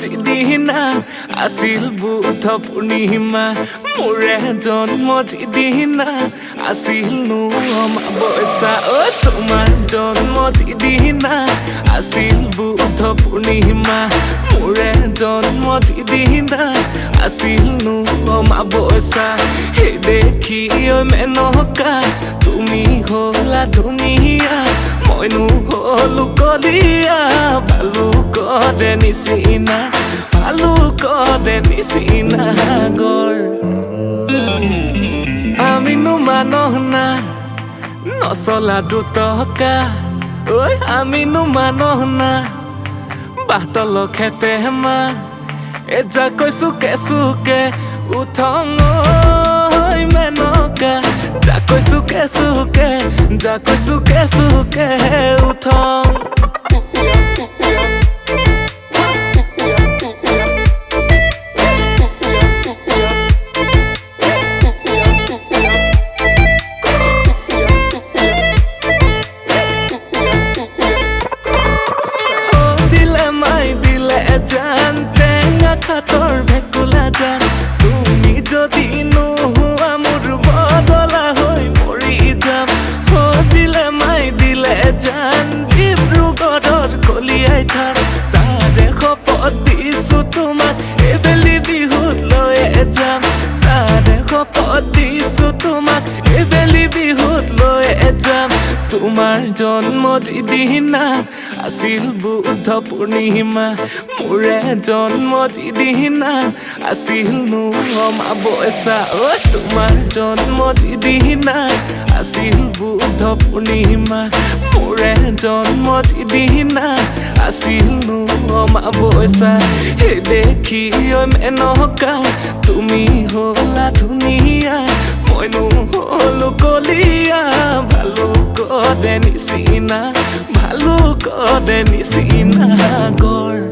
যিদিনা আছিল বুধ পূৰ্ণিমা মোৰে জন্ম যিদিনা আছিল অমাৱস্যা তোমাৰ জন্ম যিদিনা আছিল বুধ পূৰ্ণিমা মোৰে জন্ম যিদিনা আছিল অমাৱস্যা সেই দেখি মেনকা তুমি হলা ধুনীয়া মইনো হলো কলিয়া ভালুকৰে নিচিনা গৰ আমিনো মানুহ না নচলা দুটকা ঐ আমিনো মানুহ না বাটল খেতে মা এজা কৈছো কেঁচুকে উঠং মেনকা যা কৈছো কেঁচুকে উঠং জান টেঙা খাতৰ ভেকুলা জান তুমি যদি নোহোৱা মোৰ বদলা হৈ মৰি যাম দিলে মাই দিলে জান ডিব্ৰুগড়ৰ কলিয়াই থাক তাৰে শপত দিছো তোমাক এইবেলি বিহুত লৈয়ে যাম তাৰে শপত দিছো তোমাক এইবেলি বিহুত লৈয়ে যাম তোমাৰ জন্ম যিদিনা আছিল বুধ পূৰ্ণিমা মোৰে জন্ম যিদিনা আছিল অমাৱস্যা তোমাৰ জন্ম যিদিনা আছিল বুধ পূৰ্ণিমা মোৰে জন্ম যিদিনা আছিল অমাৱস্যা সেই দেখি মেনকা তুমি হলা ধুনীয়া মইনো হলো কলিয়া ভালুকৰে নিচিনা গৰ